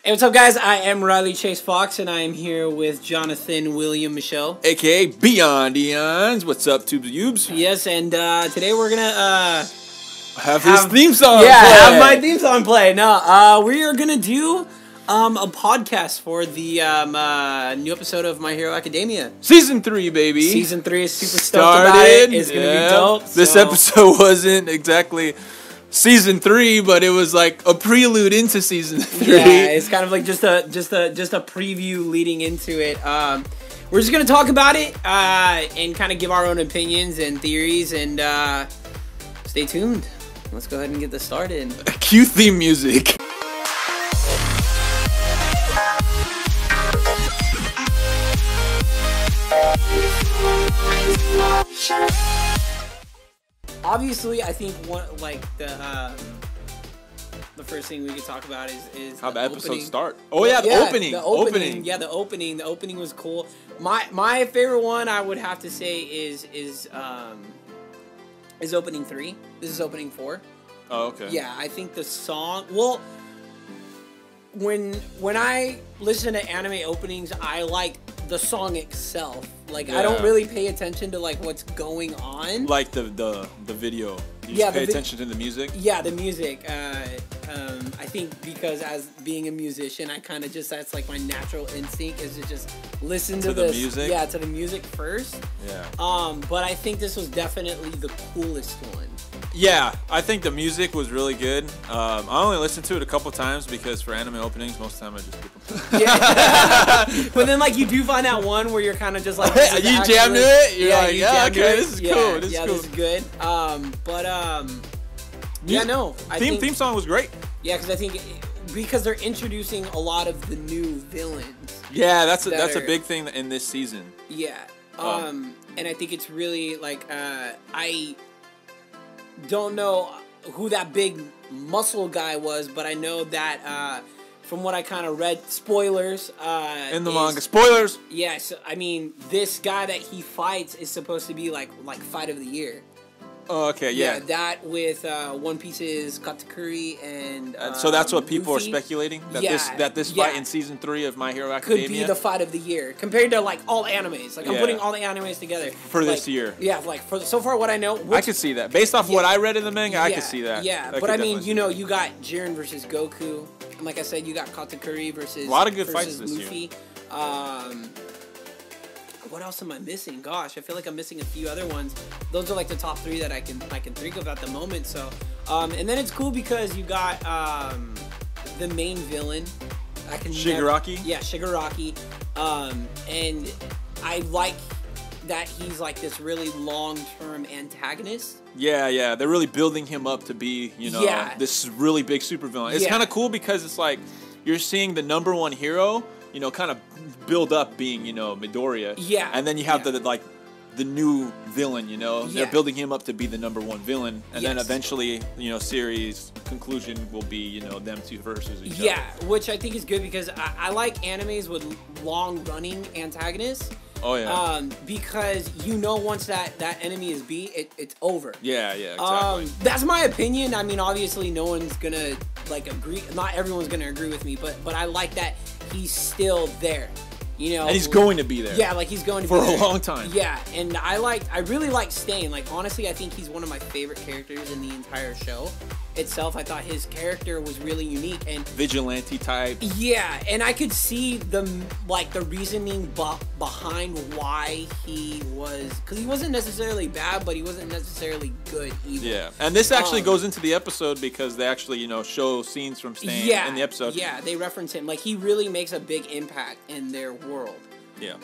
Hey, what's up, guys? I am RileyChaseFox, and I am here with Jonathan William Michelle, aka Beyond Eons. What's up, Tubes Ubes? Yes, and today we're gonna have his theme song. Yeah, play. have my theme song play. No, we are gonna do a podcast for the new episode of My Hero Academia. Season 3, baby. Season 3 is super stoked about it. It's gonna be dope. This episode wasn't exactly Season 3, but it was like a prelude into Season 3. Yeah, it's kind of like just a preview leading into it. We're just gonna talk about it and kind of give our own opinions and theories, and stay tuned. Let's go ahead and get this started. Cue theme music. Obviously, I think the first thing we could talk about is how the episode opening. start. Oh yeah, the opening. The opening. Yeah, the opening. The opening was cool. My favorite one, I would have to say, is opening 3. This is opening 4. Oh, okay. Yeah, I think the song. Well, when I listen to anime openings, I like the song itself. Like, yeah. I don't really pay attention to like what's going on. Like the video. You just pay attention to the music. Yeah, the music. I think because as being a musician, I kind of just, that's like my natural instinct is to just listen to the music. Yeah, to the music first. Yeah. But I think this was definitely the coolest one. Yeah, I think the music was really good. I only listened to it a couple times because for anime openings, most of the time I just skip them. Yeah. But then, like, you do find that one where you're kind of just like, you jammed it. You're like, yeah, okay, this is cool. This is cool. This is good. Yeah, no. Theme song was great. Yeah, because I think because they're introducing a lot of the new villains. Yeah, that's a big thing in this season. Yeah. And I think it's really like I don't know who that big muscle guy was, but I know that from what I kind of read, spoilers in the manga. Spoilers. Yeah, so I mean, this guy that he fights is supposed to be like fight of the year. Oh, okay, yeah. That with One Piece's Katakuri and so that's what people Luffy. are speculating, that this fight in season 3 of My Hero Academia could be the fight of the year compared to like all animes. Like I'm putting all the animes together for this year. Yeah, like so far what I know, I could see that based off what I read in the manga. I could see that. Yeah, but I mean, you know, you got Jiren versus Goku, and like I said, you got Katakuri versus a lot of good fights this Luffy. Year. What else am I missing? Gosh, I feel like I'm missing a few other ones. Those are like the top 3 that I can think of at the moment. So, and then it's cool because you got the main villain. Shigaraki. Shigaraki. And I like that he's like this really long-term antagonist. Yeah, they're really building him up to be, this really big supervillain. It's kind of cool because it's like you're seeing the #1 hero, kind of build up being, Midoriya. Yeah. And then you have the new villain, They're building him up to be the #1 villain. And then eventually, series conclusion will be, them two versus each other. Yeah, which I think is good because I like animes with long-running antagonists. Oh, yeah. Because once that enemy is beat, it's over. Yeah, exactly. That's my opinion. I mean, obviously, no one's gonna agree. Not everyone's gonna agree with me, but I like that he's still there. And he's going to be there. Yeah, like he's going to be there for a long time. Yeah, and I really like Stain. Like, honestly, I think he's one of my favorite characters in the entire show itself. I thought his character was really unique and vigilante type. Yeah, and I could see the reasoning behind why he was, because he wasn't necessarily bad, but he wasn't necessarily good either. Yeah, and this actually goes into the episode because they actually show scenes from Stain in the episode. Yeah, they reference him. Like, he really makes a big impact in their world. Yeah.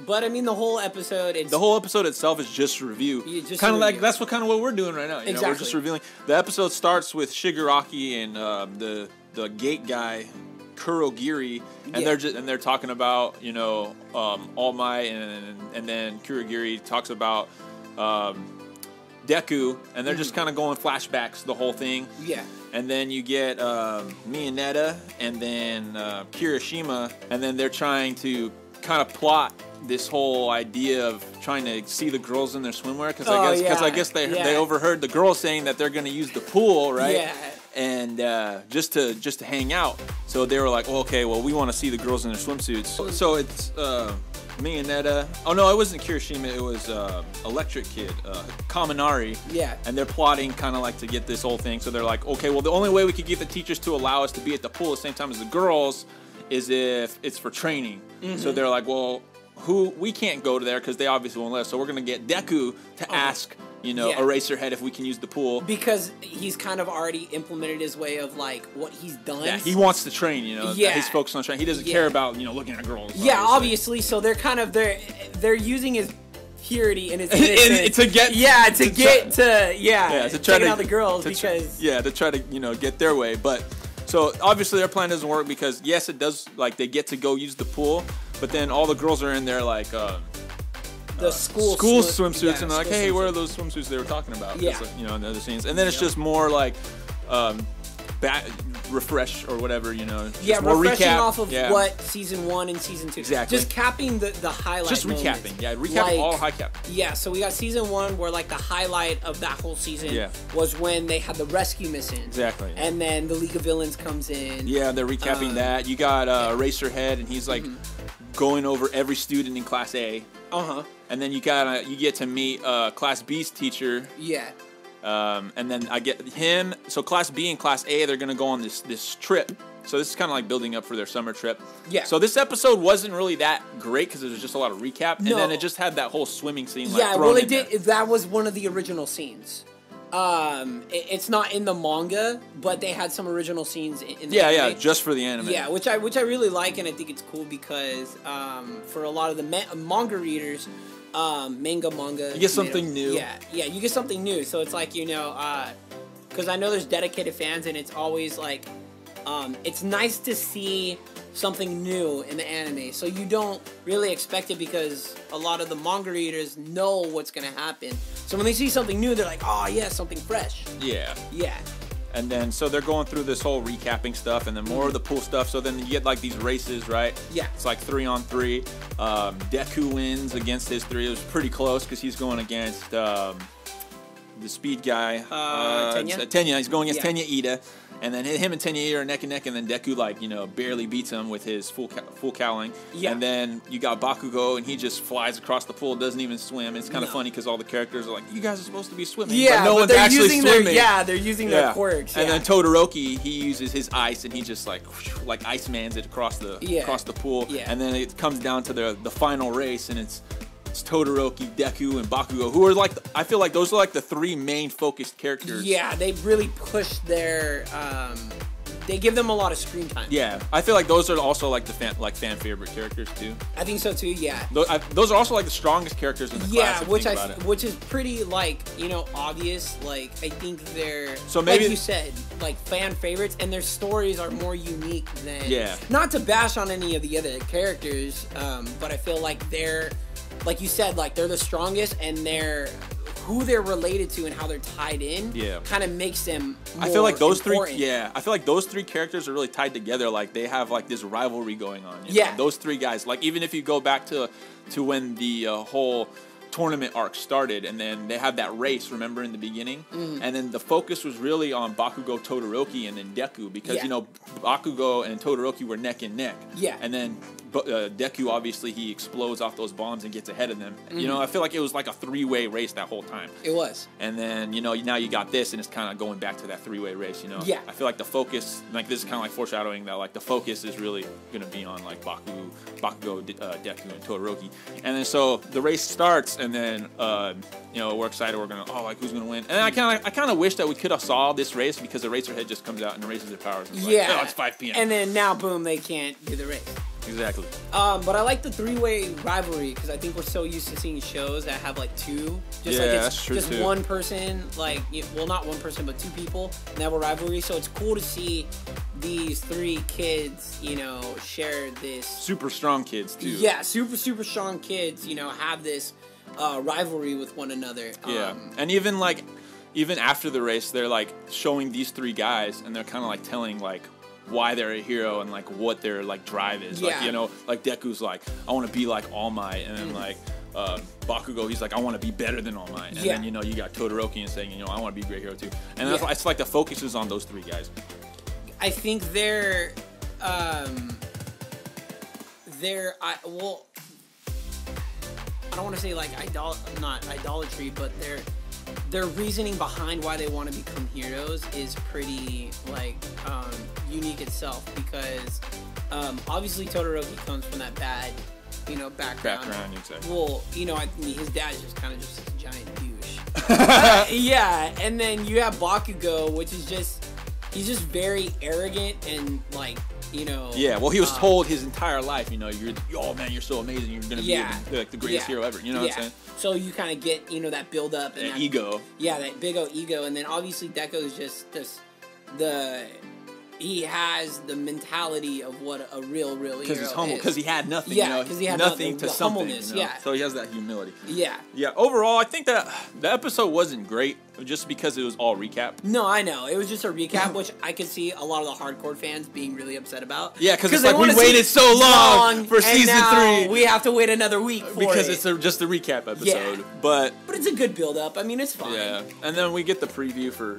But I mean, the whole episode itself is just review. Kind of like that's what we're doing right now. Exactly. We're just revealing. The episode starts with Shigaraki and the gate guy, Kurogiri, and they're talking about All Might, and then Kurogiri talks about Deku, and they're just kind of going flashbacks the whole thing. Yeah. And then you get Mineta and then Kirishima, and then they're trying to kind of plot this whole idea of trying to see the girls in their swimwear because I guess they overheard the girls saying that they're going to use the pool, right? Yeah. and just to hang out. So they were like, well, okay, well, we want to see the girls in their swimsuits. So it's me and Netta. Oh no, it wasn't Kirishima. It was Electric Kid, Kaminari. Yeah. And they're plotting kind of like to get this whole thing. So they're like, okay, well, the only way we could get the teachers to allow us to be at the pool at the same time as the girls is if it's for training. So they're like, well, we can't go to there because they obviously won't let us. So we're gonna get Deku to ask, you know, Eraserhead if we can use the pool, because he's kind of already implemented his way of like what he's done. Yeah, he wants to train. You know, he's focused on training. He doesn't care about, you know, looking at girls. Yeah, obviously. So they're kind of they're using his purity and his innocence to get to try to out the girls to try to, you know, get their way. But so obviously their plan doesn't work because yes, it does, like they get to go use the pool, but then all the girls are in there like the school swimsuits, and they're like, hey, where are those swimsuits they were talking about? Yeah. Like, you know, in the other scenes. And then it's just more like refresh or whatever, you know. Yeah, more refreshing off of what season 1 and season 2. Exactly. Just capping the highlights. Just recapping. Yeah, recapping all high cap. Yeah, so we got season 1 where like the highlight of that whole season was when they had the rescue mission. Exactly. And then the League of Villains comes in. Yeah, they're recapping that. You got Eraserhead, and he's like going over every student in Class A. And then you get to meet Class B's teacher. Yeah. And then I get him. So Class B and Class A, they're gonna go on this trip. So this is kind of like building up for their summer trip. Yeah. So this episode wasn't really that great because there was just a lot of recap, and then it just had that whole swimming scene. Like, well, it did. That was one of the original scenes. It's not in the manga, but they had some original scenes in the anime. Just for the anime. Yeah, which I really like, and I think it's cool because for a lot of the manga readers, manga, you get something new. Yeah, you get something new. So it's like, you know, because I know there's dedicated fans, and it's always like, it's nice to see something new in the anime. So you don't really expect it because a lot of the manga readers know what's gonna happen. So when they see something new, they're like, oh yeah, something fresh. Yeah. Yeah. And then, so they're going through this whole recapping stuff, and then more of the pool stuff. So then you get like these races, right? Yeah. It's like 3-on-3. Deku wins against his 3. It was pretty close because he's going against the speed guy. Tenya. He's going against Tenya Ida. And then him and Tenya are neck and neck, and then Deku, like, you know, barely beats him with his full cowling. Yeah. And then you got Bakugo, and he just flies across the pool, doesn't even swim. It's kind of funny because all the characters are like, you guys are supposed to be swimming. Yeah, but no one's actually swimming. They're using their quirks. And then Todoroki, he uses his ice, and he just like Ice-Mans it across the pool. Yeah. And then it comes down to the final race, and it's Todoroki, Deku, and Bakugo, who are like, I feel like those are like the 3 main focused characters. Yeah, they really push their, they give them a lot of screen time. Yeah, I feel like those are also like the fan favorite characters too. I think so too. Yeah. Those are also like the strongest characters in the class. Yeah, which is pretty, like, you know, obvious. Like, I think they're, so maybe, like you said, like fan favorites, and their stories are more unique than. Yeah. Not to bash on any of the other characters, but I feel like they're, like you said, like they're the strongest, and who they're related to and how they're tied in kind of makes them more I feel like those important. I feel like those 3 characters are really tied together. Like they have like this rivalry going on. You know? Those 3 guys, like even if you go back to when the whole tournament arc started, and then they had that race, remember, in the beginning, and then the focus was really on Bakugo, Todoroki, and then Deku, because you know, Bakugo and Todoroki were neck and neck, and then Deku, obviously, he explodes off those bombs and gets ahead of them. You know, I feel like it was like a 3-way race that whole time. It was. And then, you know, now you got this, and it's kind of going back to that 3-way race, you know? Yeah. I feel like the focus, like this is kind of like foreshadowing that, like, the focus is really going to be on, like, Bakugo, Deku, and Todoroki. And then so the race starts, and then, you know, we're excited, we're going to, who's going to win? And I kind of wish that we could have saw this race, because the Eraserhead just comes out and raises their powers. It's like, it's 5 p.m. And then now, boom, they can't do the race. Exactly. But I like the 3-way rivalry, because I think we're so used to seeing shows that have like 2. Just like it's that's true just too. one person, like, well, not one person, but 2 people, and they have a rivalry. So it's cool to see these 3 kids, you know, share this. Super strong kids too. Yeah, super strong kids, you know, have this rivalry with one another. Yeah, and even after the race, they're like showing these 3 guys, and they're kind of like telling like why they're a hero and like what their like drive is. Like, you know, like Deku's like, I want to be like All Might, and then like Bakugo, he's like, I want to be better than All Might. And then, you know, you got Todoroki and saying, you know, I want to be a great hero too. And that's why it's like the focus is on those three guys. I think they're well, I don't want to say like not idolatry, but their reasoning behind why they want to become heroes is pretty like unique itself, because obviously Todoroki comes from that bad, you know, background. You'd say. Well, you know, I mean, his dad's just kind of just a giant douche. Yeah, and then you have Bakugo, which is just, he's just very arrogant and like, you know. Yeah, well, he was told his entire life, you know, oh man, you're so amazing, you're gonna be like the greatest hero ever. You know what I'm saying? So you kind of get, you know, that build up and that ego. Yeah, that big old ego, and then obviously Deku is just he has the mentality of what a real hero is. Because he's humble. Because he had nothing. Yeah, because he had nothing to something. Humbleness, you know? Yeah. So he has that humility. Yeah. Yeah. Overall, I think that the episode wasn't great, just because it was all recap. No, I know it was just a recap, which I could see a lot of the hardcore fans being really upset about. Yeah, because it's like we waited so long for season 3. We have to wait another week for because it's just a recap episode. Yeah. But it's a good build up. I mean, it's fine. Yeah, and then we get the preview for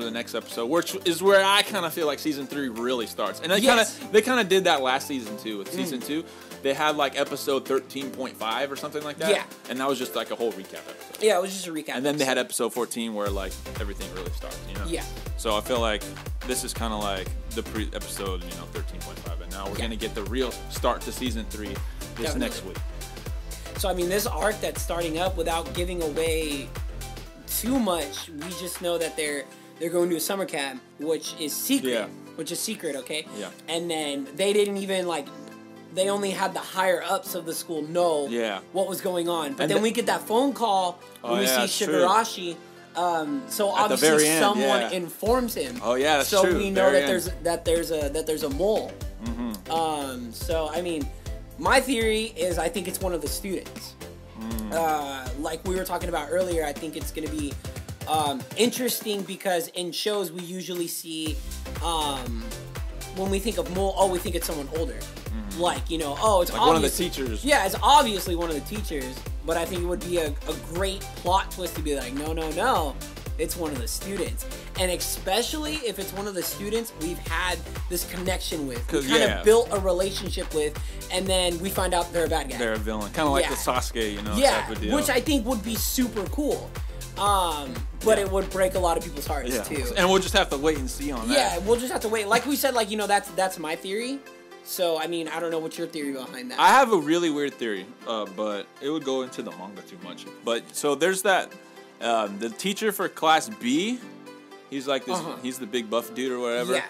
the next episode, which is where I kind of feel like season 3 really starts. And they kind of did that last season too. With season 2, they had like episode 13.5 or something like that. Yeah, and that was just like a whole recap episode. Yeah, it was just a recap. And then they had episode 14 where like everything really starts. You know. Yeah. So I feel like this is kind of like the episode, you know, 13.5, and now we're gonna get the real start to season 3 this next week. So I mean, this arc that's starting up, without giving away too much, we just know that they're going to a summer camp, which is secret. Yeah. Which is secret, okay? Yeah. And then they didn't even like. They only had the higher ups of the school know what was going on. But then we get that phone call when we see Shigarashi. So obviously someone informs him. Oh yeah, that's true. So we know that there's a mole. Mm-hmm. So I mean, my theory is I think it's one of the students. Like we were talking about earlier, I think it's going to be interesting because in shows we usually see when we think of mole, we think it's someone older. Like, you know, it's like one of the teachers. Yeah, it's obviously one of the teachers, but I think it would be a great plot twist to be like, no, it's one of the students. And especially if it's one of the students we've had this connection with. We kind of built a relationship with, and then we find out they're a bad guy. They're a villain. Kind of like the Sasuke, you know, type of deal. Which I think would be super cool. But it would break a lot of people's hearts too. And we'll just have to wait and see on that. Yeah, we'll just have to wait. Like we said, like, you know, that's my theory. So, I mean, I don't know what's your theory behind that. I have a really weird theory, but it would go into the manga too much. But, so there's that, the teacher for class B, he's like this, he's the big buff dude or whatever. Yeah.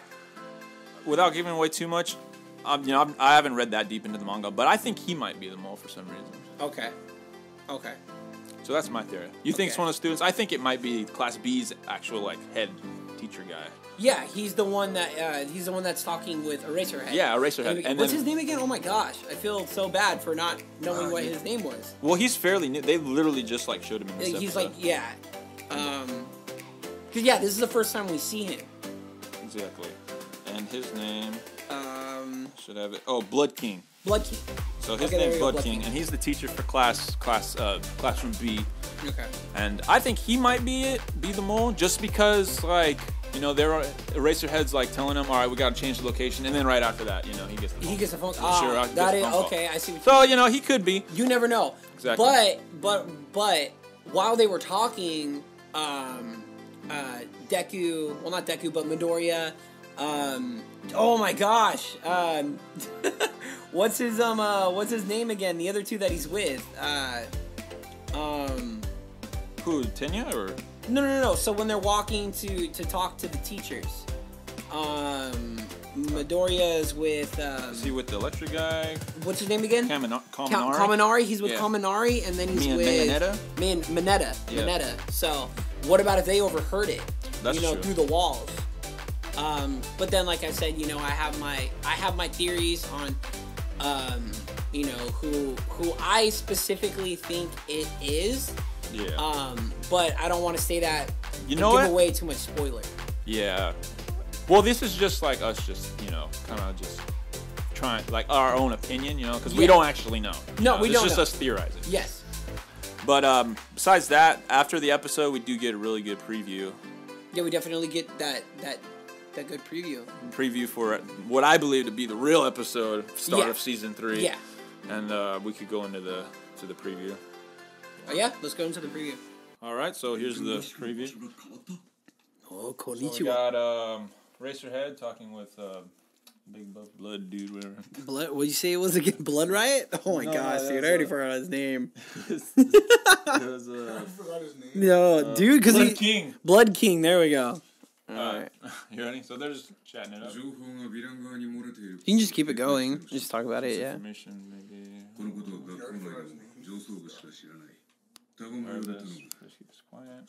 Without giving away too much, you know, I haven't read that deep into the manga, but I think he might be the mole for some reason. Okay. So that's my theory. You think it's one of the students? I think it might be class B's actual, like, head teacher guy. Yeah, he's the one that's talking with Eraserhead. Yeah, Eraserhead. And what's his name again? Oh my gosh, I feel so bad for not knowing what his name was. Well, he's fairly new. They literally just like showed him in this episode. He's like, cause this is the first time we see him. Exactly. And his name, should have it. Oh, Blood King. Blood King. So his name's Blood King, and he's the teacher for classroom B. Okay. And I think he might be the mole, just because, like, you know, Eraserhead's like telling him, all right, we got to change the location, and then right after that, you know, he gets the phone. He gets the phone. Sure, that is okay. I see. What so you know, he could be. You never know. Exactly. But while they were talking, Deku, well, not Deku, but Midoriya. Oh my gosh. What's his name again? The other two that he's with. Who, Tenya or? No. So when they're walking to talk to the teachers, Midoriya is with. Is he with the electric guy? What's his name again? Kaminari. He's with Kaminari, and then he's with Mineta. Mineta. So what about if they overheard it? That's true. Through the walls. But then, like I said, you know, I have my theories on, you know, who I specifically think it is. Yeah. But I don't want to say that. Give away too much spoiler. Yeah. Well, this is just like us, just, you know, kind of just trying, like, our own opinion, you know, because we don't actually know. No, we don't. It's just us theorizing. Yes. But besides that, after the episode, we do get a really good preview. Yeah, we definitely get that good preview. Preview for what I believe to be the real episode, start of season 3. Yeah. And we could go into the preview. Oh yeah, let's go into the preview. All right, so here's the preview. Oh, konnichiwa. So we got Racerhead talking with big blood dude, whatever. Blood? What did you say it was again? Blood Riot? Oh my gosh, dude! I already forgot his name. I forgot his name. No, dude, because Blood King. Blood King. There we go. All right. You ready? So they're just chatting it up. You can just keep it going. Just talk about it, yeah. Information, maybe. Just keep this quiet.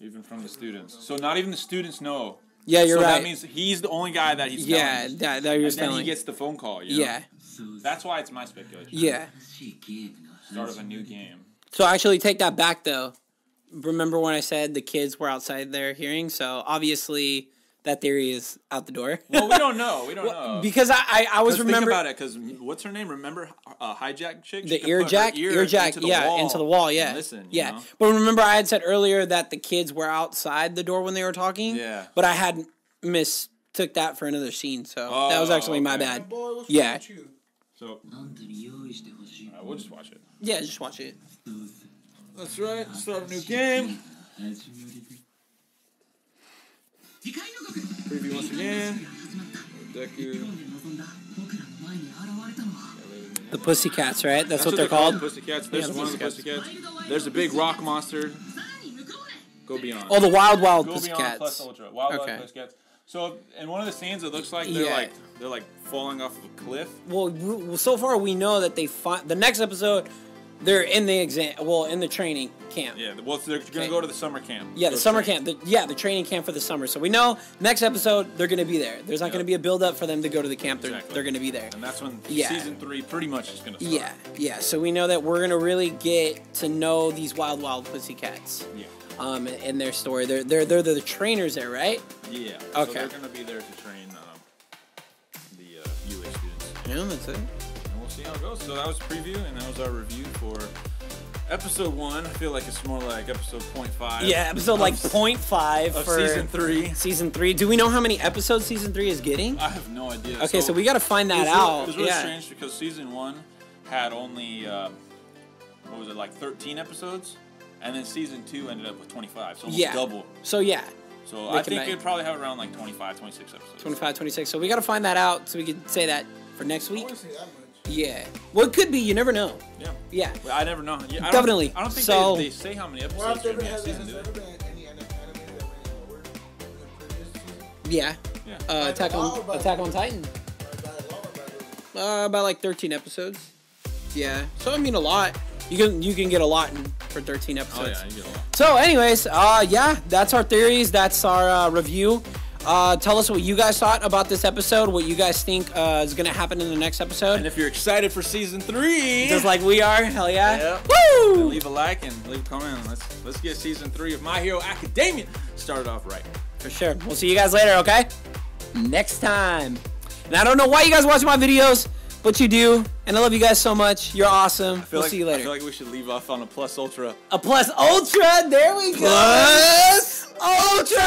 Even from the students. So not even the students know. Yeah, you're right. So that means he's the only guy that he's telling. Yeah, that you're telling. Then he gets the phone call. You know? Yeah. That's why it's my speculation. Yeah. Start of a new game. So actually take that back, though. Remember when I said the kids were outside their hearing? So obviously that theory is out the door. Well, we don't know. We don't know. Because I was remembering. Think about it, because what's her name? Remember hijack chick? The ear jack? Ear jack, into the wall, yeah. Listen, yeah. Know? But remember I had said earlier that the kids were outside the door when they were talking? Yeah. But I had mistook that for another scene, so that was actually my bad. Boy, yeah. So, we'll just watch it. Yeah, just watch it. That's right. Start a new game. Preview once again. Deku. The Pussycats, right? That's what they're called? Pussycats. There's one of the Pussycats. There's a big rock monster. Go beyond. Oh, the Wild Go Pussycats. beyond plus ultra. Wild Pussycats. So in one of the scenes, it looks like they're like falling off of a cliff. Well, so far we know that the next episode, they're in the in the training camp. Yeah, well, they're gonna go to the summer camp. Yeah, the summer camp. The training camp for the summer. So we know next episode they're gonna be there. There's not gonna be a build up for them to go to the camp. They're gonna be there. And that's when season 3 pretty much is gonna start. Yeah. So we know that we're gonna really get to know these wild Pussycats. Yeah. In their story, they're the trainers there, right? Yeah. Okay. So they're gonna be there to train the UA students. Yeah, that's it. And we'll see how it goes. So that was preview, and that was our review for episode 1. I feel like it's more like episode 0.5. Yeah, episode like 0.5 of for season 3. Season 3. Do we know how many episodes season 3 is getting? I have no idea. Okay, so we got to find that out. It was really strange because season 1 had only what was it, like 13 episodes, and then season 2 ended up with 25. So almost double. So yeah. So I think it'd probably have around like 25, 26 episodes. 25, 26. So we got to find that out so we can say that for next week. I wouldn't say that much. Yeah. Well, it could be. You never know. Yeah. Yeah. Well, I never know. Yeah, Definitely. I don't think they say how many episodes Well, are in season 2. Yeah. Attack on Titan. About like 13 episodes. Yeah. So I mean a lot. You can get a lot for 13 episodes. Oh yeah, you get a lot. So anyways, that's our theories. That's our review. Tell us what you guys thought about this episode. What you guys think is gonna happen in the next episode. And if you're excited for season 3, just like we are, hell yeah! Yeah. Woo! Then leave a like and leave a comment. Let's get season 3 of My Hero Academia started off right. For sure. We'll see you guys later. Okay. Next time. And I don't know why you guys watch my videos, but you do, and I love you guys so much. You're awesome. We'll see you later. I feel like we should leave off on a plus ultra. A plus ultra. There we go. Plus ultra.